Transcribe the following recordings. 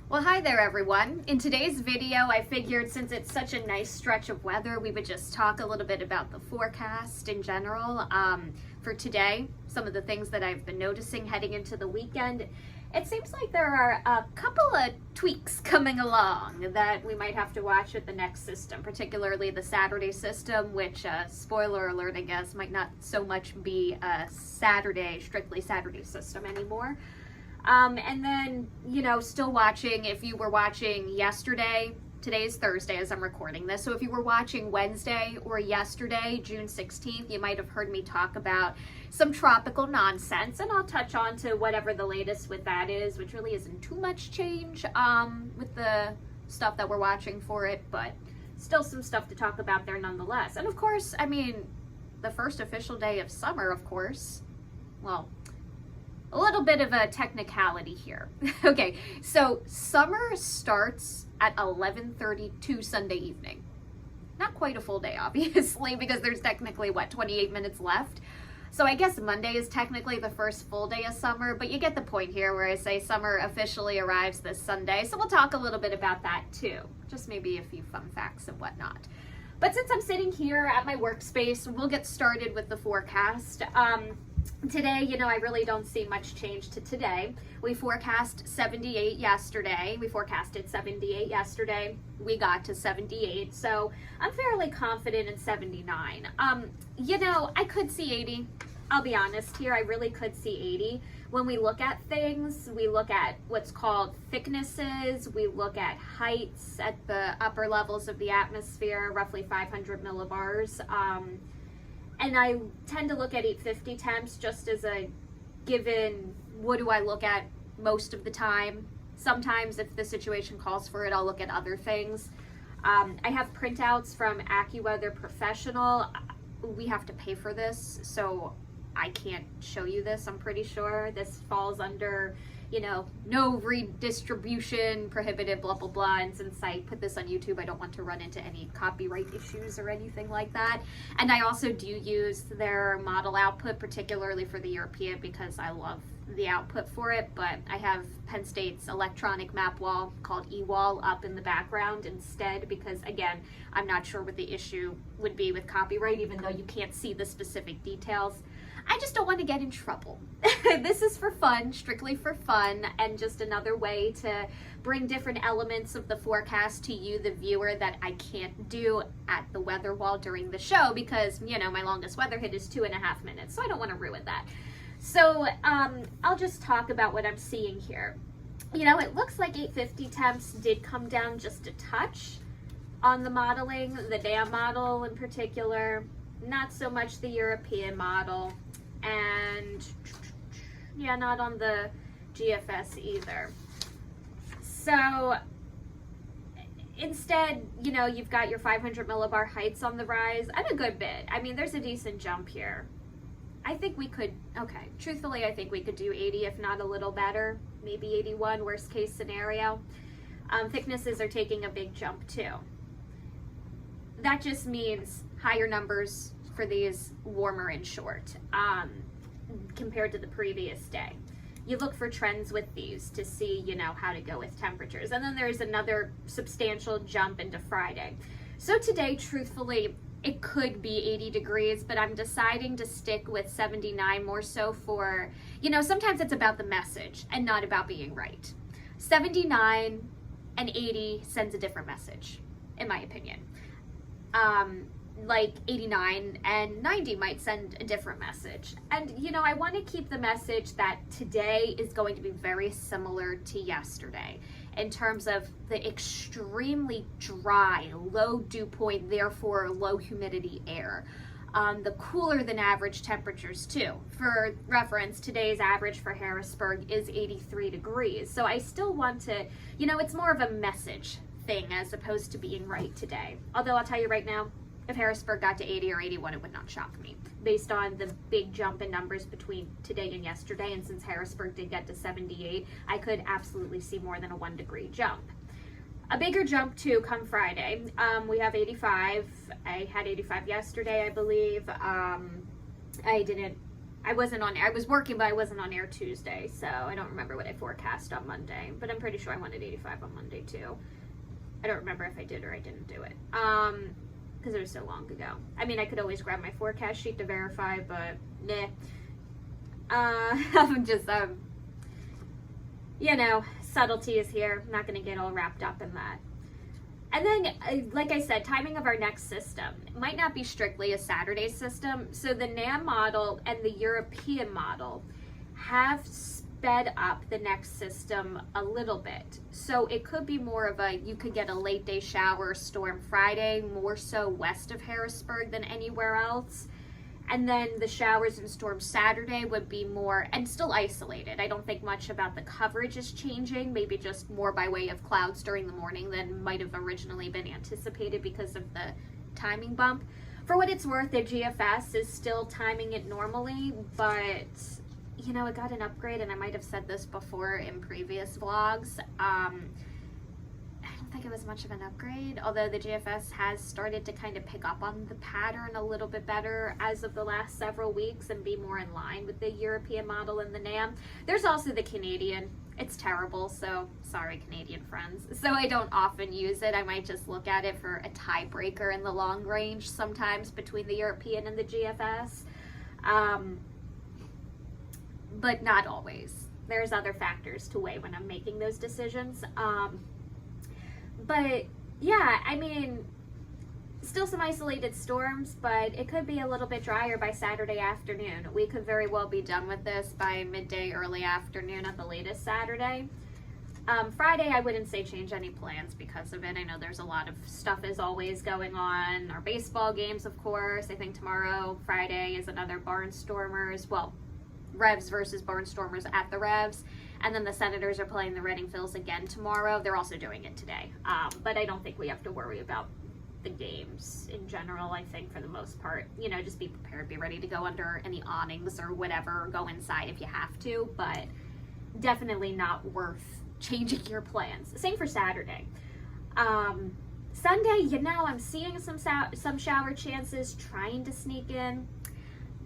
Well, hi there everyone. In today's video, I figured since it's such a nice stretch of weather, we would just talk a little bit about the forecast in general. For today, some of the things that I've been noticing heading into the weekend, it seems like there are a couple of tweaks coming along that we might have to watch with the next system, particularly the Saturday system, which, spoiler alert, I guess, might not so much be a strictly Saturday system anymore. And then, still watching, if you were watching yesterday, today's Thursday as I'm recording this, so if you were watching Wednesday or yesterday, June 16th, you might have heard me talk about some tropical nonsense, and I'll touch on to whatever the latest with that is, which really isn't too much change with the stuff that we're watching for it, but still some stuff to talk about there nonetheless. And of course, I mean, the first official day of summer, of course, well, a little bit of a technicality here. Okay, so summer starts at 11:32 Sunday evening. Not quite a full day, obviously, because there's technically, 28 minutes left? So I guess Monday is technically the first full day of summer, but you get the point here where I say summer officially arrives this Sunday. So we'll talk a little bit about that too. Just maybe a few fun facts and whatnot. But since I'm sitting here at my workspace, we'll get started with the forecast. Today, I really don't see much change to today. We forecast 78 yesterday. We forecasted 78 yesterday. We got to 78. So I'm fairly confident in 79. I could see 80. I'll be honest here. I really could see 80. When we look at things, we look at what's called thicknesses. We look at heights at the upper levels of the atmosphere, roughly 500 millibars. And I tend to look at 850 temps just as a given, what do I look at most of the time? Sometimes if the situation calls for it, I'll look at other things. I have printouts from AccuWeather Professional. We have to pay for this, so I can't show you this, I'm pretty sure. This falls under, no redistribution, prohibited, blah, blah, blah. And since I put this on YouTube, I don't want to run into any copyright issues or anything like that. And I also do use their model output, particularly for the European, because I love the output for it. But I have Penn State's electronic map wall called eWall up in the background instead, because again, I'm not sure what the issue would be with copyright, even though you can't see the specific details. I just don't want to get in trouble. This is for fun, strictly for fun, and just another way to bring different elements of the forecast to you, the viewer, that I can't do at the weather wall during the show because, my longest weather hit is 2.5 minutes, so I don't want to ruin that. So I'll just talk about what I'm seeing here. It looks like 850 temps did come down just a touch on the modeling, the DAM model in particular, not so much the European model. And not on the GFS either. So instead, you've got your 500 millibar heights on the rise and a good bit. I mean, there's a decent jump here. I think we could, truthfully, I think we could do 80, if not a little better, maybe 81, worst case scenario. Thicknesses are taking a big jump too. That just means higher numbers for these, warmer and short, compared to the previous day. You look for trends with these to see, how to go with temperatures. And then there's another substantial jump into Friday. So today, truthfully, it could be 80 degrees, but I'm deciding to stick with 79 more so for, sometimes it's about the message and not about being right. 79 and 80 sends a different message, in my opinion. Like 89 and 90 might send a different message. And, I want to keep the message that today is going to be very similar to yesterday in terms of the extremely dry, low dew point, therefore low humidity air. The cooler than average temperatures too. For reference, today's average for Harrisburg is 83 degrees. So I still want to, it's more of a message thing as opposed to being right today. Although I'll tell you right now, if Harrisburg got to 80 or 81, it would not shock me based on the big jump in numbers between today and yesterday. And since Harrisburg did get to 78, I could absolutely see more than a 1 degree jump. A bigger jump too come Friday. We have 85. I had 85 yesterday, I believe. I wasn't on air. I was working, but I wasn't on air Tuesday, so I don't remember what I forecast on Monday, but I'm pretty sure I wanted 85 on Monday too. I don't remember if I did or I didn't do it, because it was so long ago. I mean, I could always grab my forecast sheet to verify, but nah. I'm just, you know, subtlety is here. I'm not going to get all wrapped up in that. And then, like I said, timing of our next system. It might not be strictly a Saturday system. So the NAM model and the European model have sped up the next system a little bit. So it could be more of a, you could get a late day shower storm Friday, more so west of Harrisburg than anywhere else. And then the showers and storms Saturday would be more, and still isolated. I don't think much about the coverage is changing, maybe just more by way of clouds during the morning than might have originally been anticipated because of the timing bump. For what it's worth, the GFS is still timing it normally, but you know, it got an upgrade, and I might have said this before in previous vlogs. I don't think it was much of an upgrade, although the GFS has started to kind of pick up on the pattern a little bit better as of the last several weeks and be more in line with the European model and the NAM. There's also the Canadian. It's terrible, so sorry Canadian friends. So I don't often use it. I might just look at it for a tiebreaker in the long range sometimes between the European and the GFS, but not always. There's other factors to weigh when I'm making those decisions. But yeah, I mean, still some isolated storms, but it could be a little bit drier by Saturday afternoon. We could very well be done with this by midday, early afternoon at the latest Saturday. Friday, I wouldn't say change any plans because of it. I know there's a lot of stuff as always going on. Our baseball games, of course. I think tomorrow, Friday, is another Barnstormers. Well, Revs versus Barnstormers at the Revs. And then the Senators are playing the Reading Phils again tomorrow. They're also doing it today. But I don't think we have to worry about the games in general. I think for the most part, you know, just be prepared, be ready to go under any awnings or whatever, or go inside if you have to, but definitely not worth changing your plans. Same for Saturday. Sunday, you know, I'm seeing some shower chances trying to sneak in.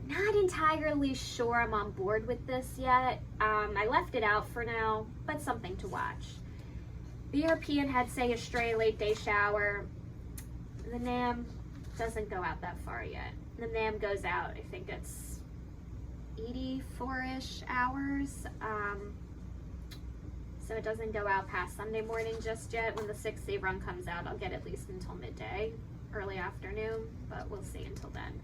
Not entirely sure I'm on board with this yet. I left it out for now, but something to watch. The European had, say, a stray late day shower. The NAM doesn't go out that far yet. The NAM goes out, I think it's 84-ish hours. So it doesn't go out past Sunday morning just yet. When the 6-day run comes out, I'll get at least until midday, early afternoon, but we'll see until then.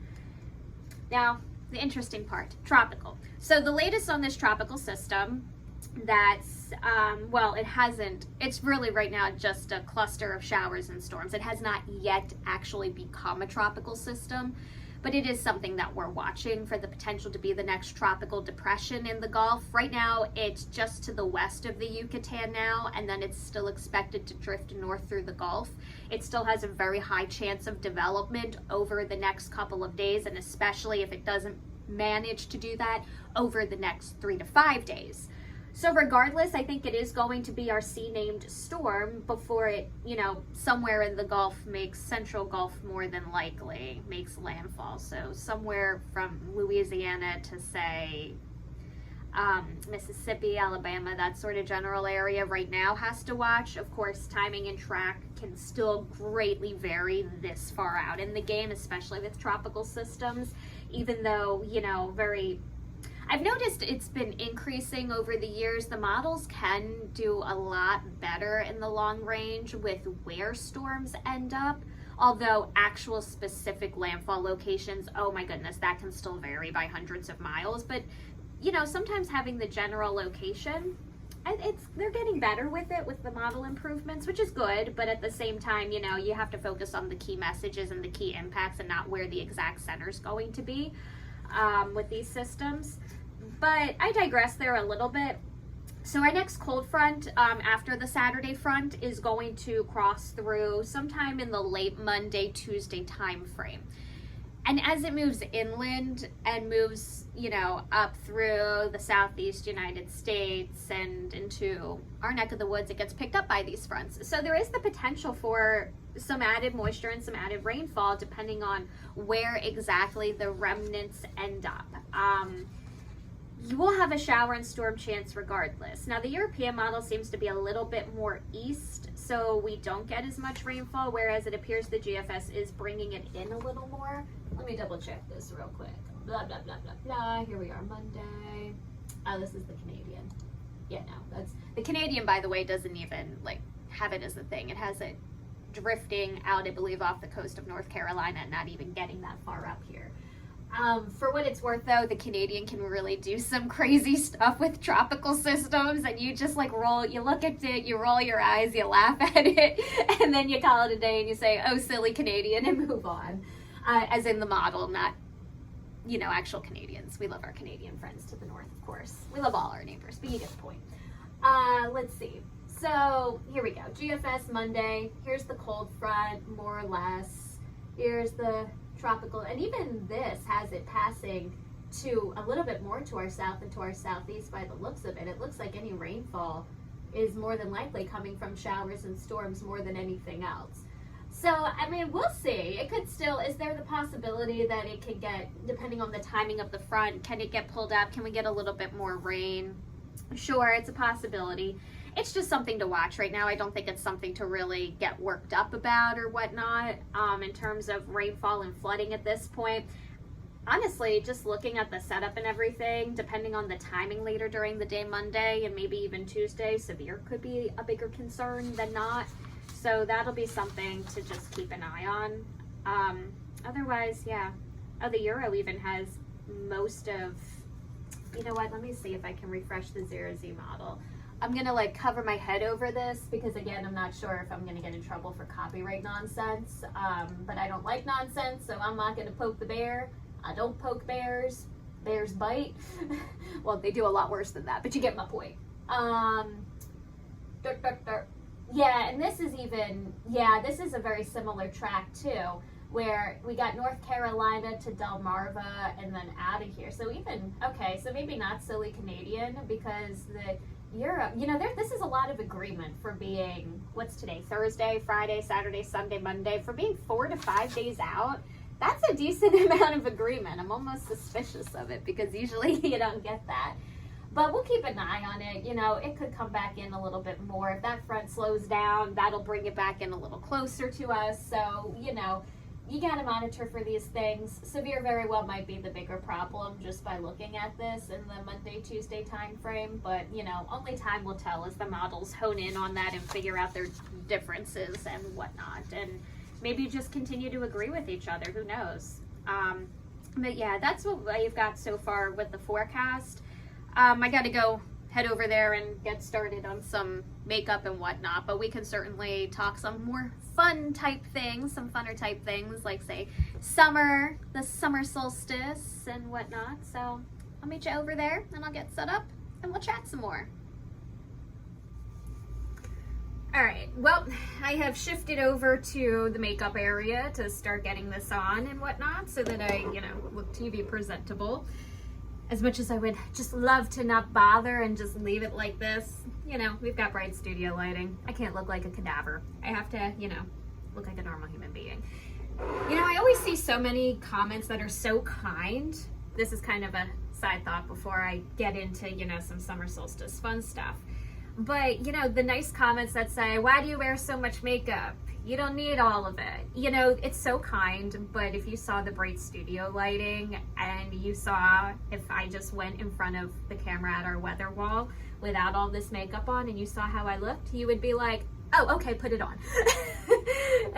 Now, the interesting part, tropical. So the latest on this tropical system, that's, well, it's really right now just a cluster of showers and storms. It has not yet actually become a tropical system, but it is something that we're watching for the potential to be the next tropical depression in the Gulf. Right now, it's just to the west of the Yucatan now, and then it's still expected to drift north through the Gulf. It still has a very high chance of development over the next couple of days, and especially if it doesn't manage to do that over the next 3 to 5 days. So regardless, I think it is going to be our C-named storm before it, you know, somewhere in the Gulf makes Central Gulf more than likely makes landfall. So somewhere from Louisiana to, say, Mississippi, Alabama, that sort of general area right now has to watch. Of course, timing and track can still greatly vary this far out in the game, especially with tropical systems, even though, you know, I've noticed it's been increasing over the years. The models can do a lot better in the long range with where storms end up, although actual specific landfall locations, oh my goodness, that can still vary by hundreds of miles. But, you know, sometimes having the general location, they're getting better with it with the model improvements, which is good, but at the same time, you know, you have to focus on the key messages and the key impacts and not where the exact center is going to be with these systems. But I digress there a little bit. So our next cold front after the Saturday front is going to cross through sometime in the late Monday, Tuesday time frame. And as it moves inland and moves, you know, up through the southeast United States and into our neck of the woods, it gets picked up by these fronts. So there is the potential for some added moisture and some added rainfall depending on where exactly the remnants end up. You will have a shower and storm chance regardless. Now the European model seems to be a little bit more east, so we don't get as much rainfall, whereas it appears the GFS is bringing it in a little more. Let me double check this real quick. Blah, blah, blah, blah, blah. Here we are, Monday. Oh, this is the Canadian. Yeah, no, that's, the Canadian, by the way, doesn't even like have it as a thing. It has it drifting out, I believe, off the coast of North Carolina and not even getting that far up here. For what it's worth though, the Canadian can really do some crazy stuff with tropical systems, and you just like you look at it, you roll your eyes, you laugh at it, and then you call it a day and you say, oh, silly Canadian, and move on. As in the model, not, you know, actual Canadians. We love our Canadian friends to the north, of course. We love all our neighbors, but you get the point. Let's see. So here we go. GFS Monday. Here's the cold front, more or less. Here's the tropical, and even this has it passing to a little bit more to our south and to our southeast by the looks of it. It looks like any rainfall is more than likely coming from showers and storms more than anything else. So, I mean, we'll see. It could still, is there the possibility that it could get, depending on the timing of the front, can it get pulled up? Can we get a little bit more rain? Sure, it's a possibility. It's just something to watch right now. I don't think it's something to really get worked up about or whatnot in terms of rainfall and flooding at this point. Honestly, just looking at the setup and everything, depending on the timing later during the day, Monday and maybe even Tuesday, severe could be a bigger concern than not. So that'll be something to just keep an eye on. Otherwise, yeah. Oh, the Euro even has most of, you know what, let me see if I can refresh the 0Z model. I'm gonna like cover my head over this because again, I'm not sure if I'm gonna get in trouble for copyright nonsense, but I don't like nonsense, so I'm not gonna poke the bear. I don't poke bears. Bears bite. Well, they do a lot worse than that, but you get my point. Yeah, and this is even, yeah, this is a very similar track too, where we got North Carolina to Delmarva and then out of here. So even, okay, so maybe not silly Canadian because the Europe, you know, this is a lot of agreement for being, what's today, Thursday, Friday, Saturday, Sunday, Monday, for being 4 to 5 days out. That's a decent amount of agreement. I'm almost suspicious of it because usually you don't get that. But we'll keep an eye on it. You know, it could come back in a little bit more. If that front slows down, that'll bring it back in a little closer to us. So, you know, you got to monitor for these things. Severe very well might be the bigger problem just by looking at this in the Monday, Tuesday time frame. But, you know, only time will tell as the models hone in on that and figure out their differences and whatnot. And maybe just continue to agree with each other. Who knows? But yeah, that's what I've got so far with the forecast. I got to go head over there and get started on some makeup and whatnot, but we can certainly talk some more fun type things, some funner type things like say summer, the summer solstice and whatnot. So I'll meet you over there and I'll get set up and we'll chat some more. All right, well, I have shifted over to the makeup area to start getting this on and whatnot so that I, you know, look TV presentable. As much as I would just love to not bother and just leave it like this, you know, we've got bright studio lighting. I can't look like a cadaver. I have to, you know, look like a normal human being. You know, I always see so many comments that are so kind. This is kind of a side thought before I get into, you know, some summer solstice fun stuff. But, you know, the nice comments that say, why do you wear so much makeup? You don't need all of it. You know, it's so kind, but if you saw the bright studio lighting and you saw if I just went in front of the camera at our weather wall without all this makeup on and you saw how I looked, you would be like, oh, okay, put it on.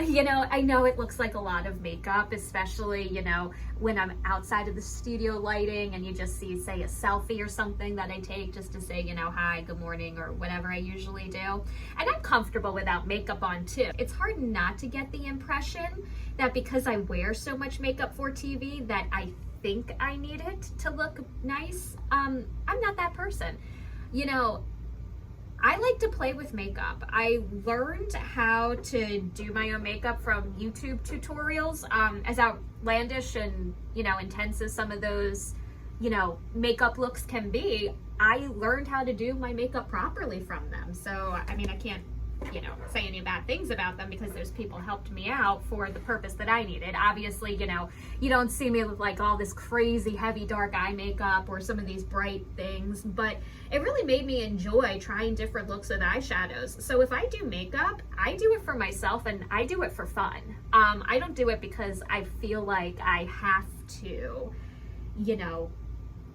You know, I know it looks like a lot of makeup, especially, you know, when I'm outside of the studio lighting and you just see, say, a selfie or something that I take just to say, you know, hi, good morning, or whatever I usually do. And I'm comfortable without makeup on too. It's hard not to get the impression that because I wear so much makeup for TV that I think I need it to look nice. I'm not that person. You know, I like to play with makeup. I learned how to do my own makeup from YouTube tutorials. As outlandish and, intense as some of those, makeup looks can be, I learned how to do my makeup properly from them. So, I mean, I can't, say any bad things about them because those people helped me out for the purpose that I needed. Obviously, you don't see me with like all this crazy heavy dark eye makeup or some of these bright things, but it really made me enjoy trying different looks with eyeshadows. So if I do makeup, I do it for myself and I do it for fun. I don't do it because I feel like I have to,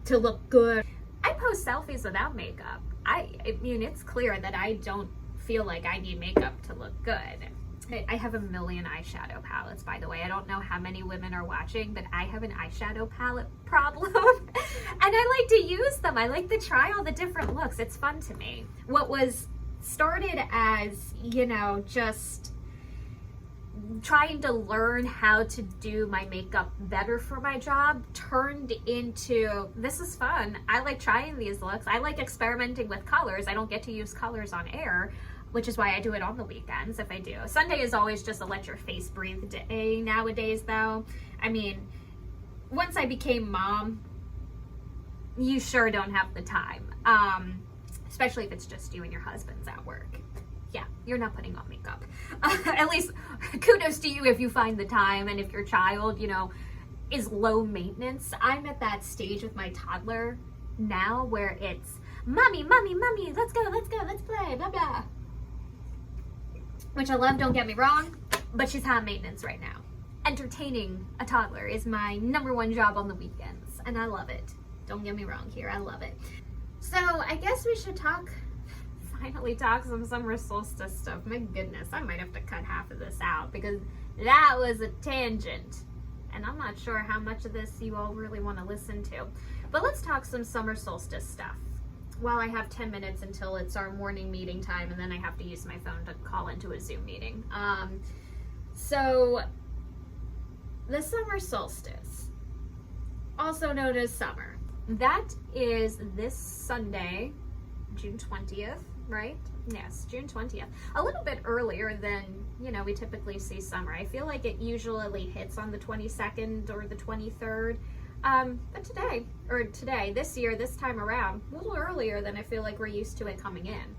to look good. I post selfies without makeup. I mean, it's clear that I don't feel like I need makeup to look good. I have a million eyeshadow palettes, by the way. I don't know how many women are watching, but I have an eyeshadow palette problem. And I like to use them. I like to try all the different looks. It's fun to me. What was started as, just trying to learn how to do my makeup better for my job turned into, this is fun. I like trying these looks. I like experimenting with colors. I don't get to use colors on air, which is why I do it on the weekends if I do. Sunday is always just a let your face breathe day nowadays, though. I mean, once I became mom, you sure don't have the time, especially if it's just you and your husband's at work. Yeah, you're not putting on makeup. At least kudos to you if you find the time, and if your child, is low maintenance. I'm at that stage with my toddler now where it's, mommy, let's go, let's play, blah, blah. Which I love, don't get me wrong, but she's high maintenance right now. Entertaining a toddler is my #1 job on the weekends, and I love it. Don't get me wrong here, I love it. So I guess we should finally talk some summer solstice stuff. My goodness, I might have to cut half of this out because that was a tangent. And I'm not sure how much of this you all really want to listen to. But let's talk some summer solstice stuff. While I have 10 minutes until it's our morning meeting time, and then I have to use my phone to call into a Zoom meeting. So the summer solstice, also known as summer, that is this Sunday, June 20th, right? Yes, June 20th. A little bit earlier than, we typically see summer. I feel like it usually hits on the 22nd or the 23rd. But today, this year, this time around, a little earlier than I feel like we're used to it coming in.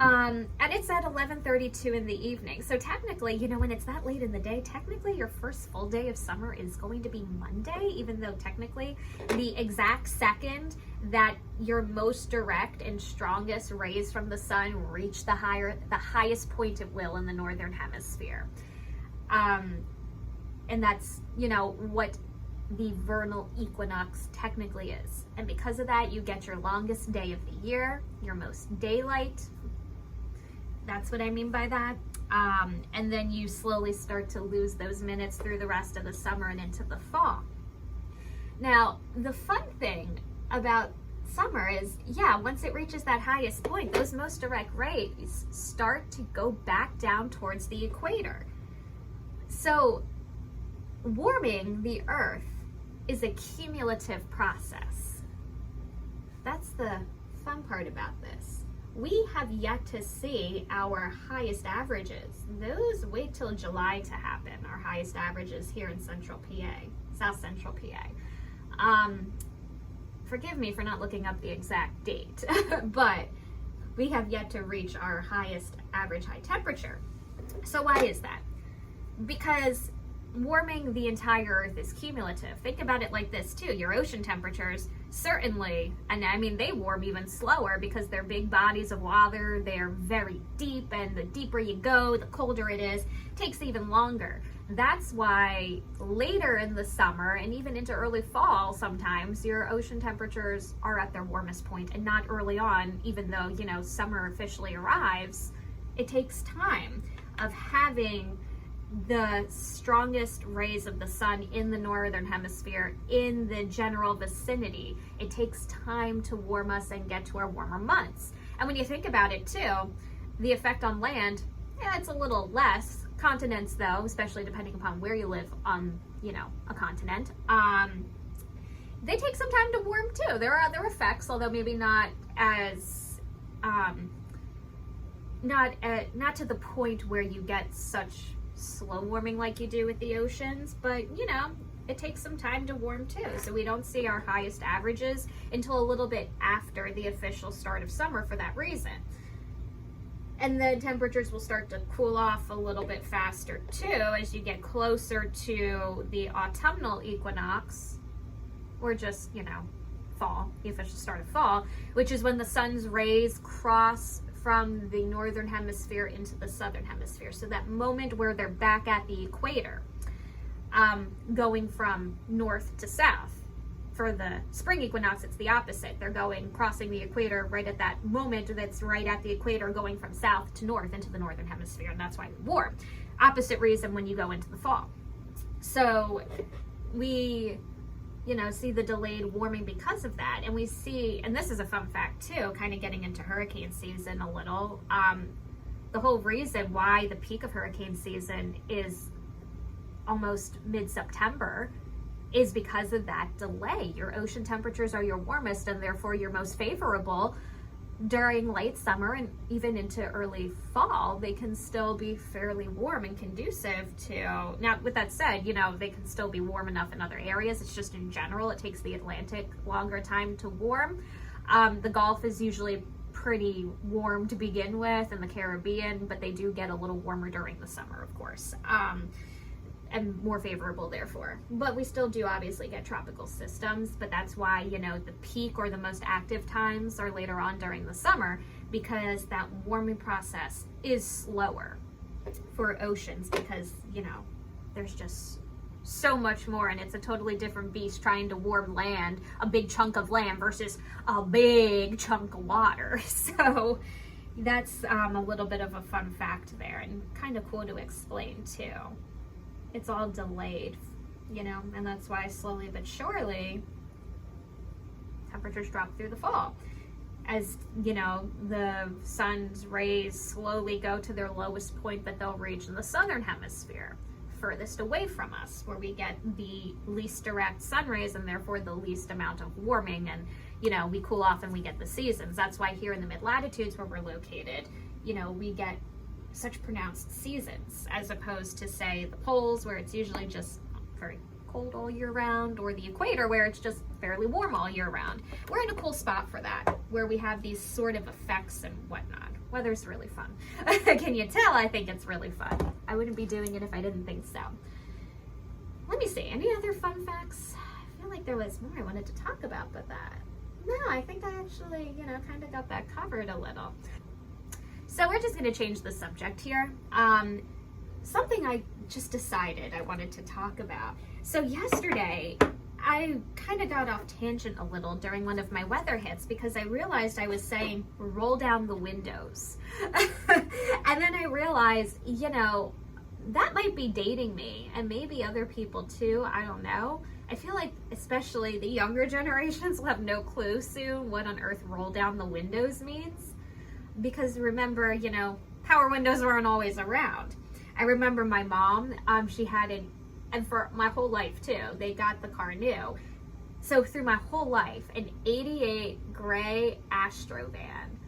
And it's at 11:32 in the evening. So technically, when it's that late in the day, technically your first full day of summer is going to be Monday, even though technically the exact second that your most direct and strongest rays from the sun reach the highest point it will in the northern hemisphere. And that's, what the vernal equinox technically is. And because of that, you get your longest day of the year, your most daylight. That's what I mean by that. And then you slowly start to lose those minutes through the rest of the summer and into the fall. Now, the fun thing about summer is, once it reaches that highest point, those most direct rays start to go back down towards the equator. So warming the earth is a cumulative process. That's the fun part about this. We have yet to see our highest averages. Those wait till July to happen, our highest averages here in central PA, south central PA. Forgive me for not looking up the exact date, but we have yet to reach our highest average high temperature. So why is that? Because warming the entire earth is cumulative. Think about it like this too. Your ocean temperatures certainly, and I mean they warm even slower because they're big bodies of water, they're very deep, and the deeper you go, the colder it is. It takes even longer. That's why later in the summer and even into early fall sometimes your ocean temperatures are at their warmest point and not early on, even though summer officially arrives. It takes time of having the strongest rays of the sun in the northern hemisphere in the general vicinity. It takes time to warm us and get to our warmer months. And when you think about it too, the effect on land, it's a little less. Continents though, especially depending upon where you live on, a continent, they take some time to warm too. There are other effects, although maybe not as not to the point where you get such slow warming like you do with the oceans, but you know, it takes some time to warm too. So we don't see our highest averages until a little bit after the official start of summer for that reason. And then temperatures will start to cool off a little bit faster too as you get closer to the autumnal equinox, or just, you know, fall, the official start of fall, which is when the sun's rays cross from the northern hemisphere into the southern hemisphere. So that moment where they're back at the equator, going from north to south. For the spring equinox, it's the opposite. They're crossing the equator right at that moment that's right at the equator, going from south to north into the northern hemisphere, and that's why we warm. Opposite reason when you go into the fall. So we, you know, see the delayed warming because of that. And we see, and this is a fun fact too, kind of getting into hurricane season a little, the whole reason why the peak of hurricane season is almost mid-September is because of that delay. Your ocean temperatures are your warmest and therefore your most favorable during late summer and even into early fall. They can still be fairly warm and conducive to, now with that said, you know, they can still be warm enough in other areas. It's just in general, it takes the Atlantic longer time to warm. The Gulf is usually pretty warm to begin with, and the Caribbean, but they do get a little warmer during the summer, of course. And more favorable therefore. But we still do obviously get tropical systems, but that's why, you know, the peak or the most active times are later on during the summer, because that warming process is slower for oceans because, you know, there's just so much more, and it's a totally different beast trying to warm land, a big chunk of land versus a big chunk of water. So that's a little bit of a fun fact there, and kind of cool to explain too. It's all delayed, you know, and that's why slowly but surely temperatures drop through the fall. As, you know, the sun's rays slowly go to their lowest point that they'll reach in the southern hemisphere, furthest away from us, where we get the least direct sun rays and therefore the least amount of warming, and, you know, we cool off and we get the seasons. That's why here in the mid-latitudes where we're located, you know, we get such pronounced seasons, as opposed to, say, the poles where it's usually just very cold all year round, or the equator where it's just fairly warm all year round. We're in a cool spot for that, where we have these sort of effects and whatnot. Weather's really fun. Can you tell? I think it's really fun. I wouldn't be doing it if I didn't think so. Let me see, any other fun facts? I feel like there was more I wanted to talk about, but no, I think I actually, you know, kind of got that covered a little. So we're just going to change the subject here. Something I just decided I wanted to talk about. So yesterday, I kind of got off tangent a little during one of my weather hits because I realized I was saying, roll down the windows. And then I realized, you know, that might be dating me, and maybe other people too, I don't know. I feel like especially the younger generations will have no clue soon what on earth roll down the windows means. Because remember, you know, power windows weren't always around. I remember my mom, she had it, and for my whole life too, they got the car new. So through my whole life, an 88 gray Astro van,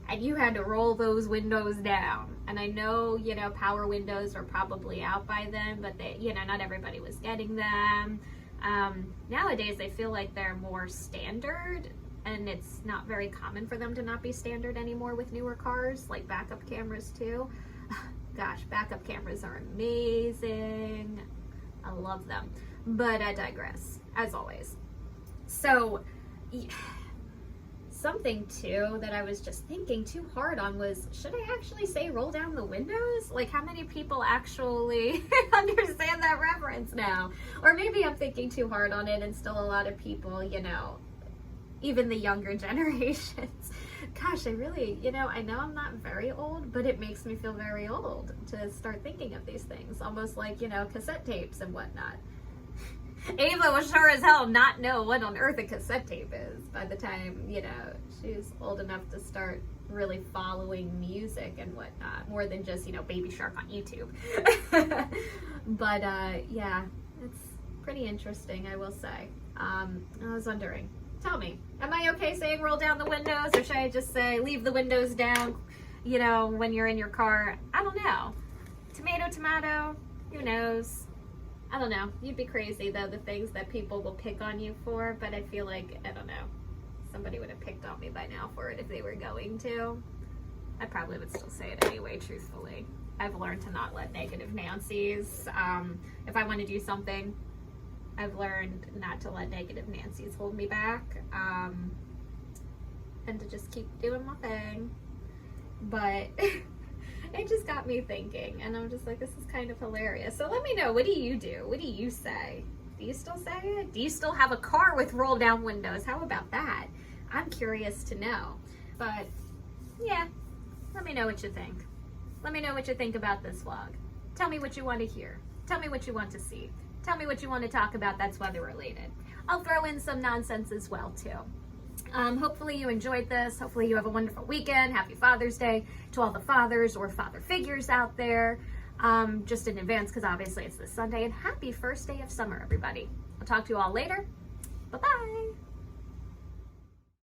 and you had to roll those windows down. And I know, you know, power windows were probably out by then, but they, you know, not everybody was getting them. Nowadays, I feel like they're more standard, and it's not very common for them to not be standard anymore with newer cars, like backup cameras too. Gosh, backup cameras are amazing. I love them. But I digress, as always. So, something too that I was just thinking too hard on was, should I actually say roll down the windows? Like, how many people actually understand that reference now? Or maybe I'm thinking too hard on it, and still a lot of people, you know, even the younger generations. Gosh, I really, you know, I know I'm not very old, but it makes me feel very old to start thinking of these things, almost like, you know, cassette tapes and whatnot. Ava will sure as hell not know what on earth a cassette tape is by the time, you know, she's old enough to start really following music and whatnot, more than just, you know, Baby Shark on YouTube. But yeah, it's pretty interesting, I will say. I was wondering, Tell me, am I okay saying roll down the windows, or should I just say leave the windows down, you know, when you're in your car? I don't know. Tomato, tomato, who knows? I don't know. You'd be crazy though, the things that people will pick on you for, but I feel like, I don't know, somebody would have picked on me by now for it if they were going to. I probably would still say it anyway, truthfully. I've learned to not let negative Nancy's, if I want to do something, I've learned not to let negative Nancy's hold me back, and to just keep doing my thing. But it just got me thinking, and I'm just like, this is kind of hilarious. So let me know, what do you do? What do you say? Do you still say it? Do you still have a car with roll down windows? How about that? I'm curious to know. But yeah, let me know what you think. Let me know what you think about this vlog. Tell me what you want to hear. Tell me what you want to see. Tell me what you want to talk about that's weather related. I'll throw in some nonsense as well too. Hopefully you enjoyed this. Hopefully you have a wonderful weekend. Happy Father's Day to all the fathers or father figures out there. Just in advance, because obviously it's this Sunday. And happy first day of summer, everybody. I'll talk to you all later. Bye-bye.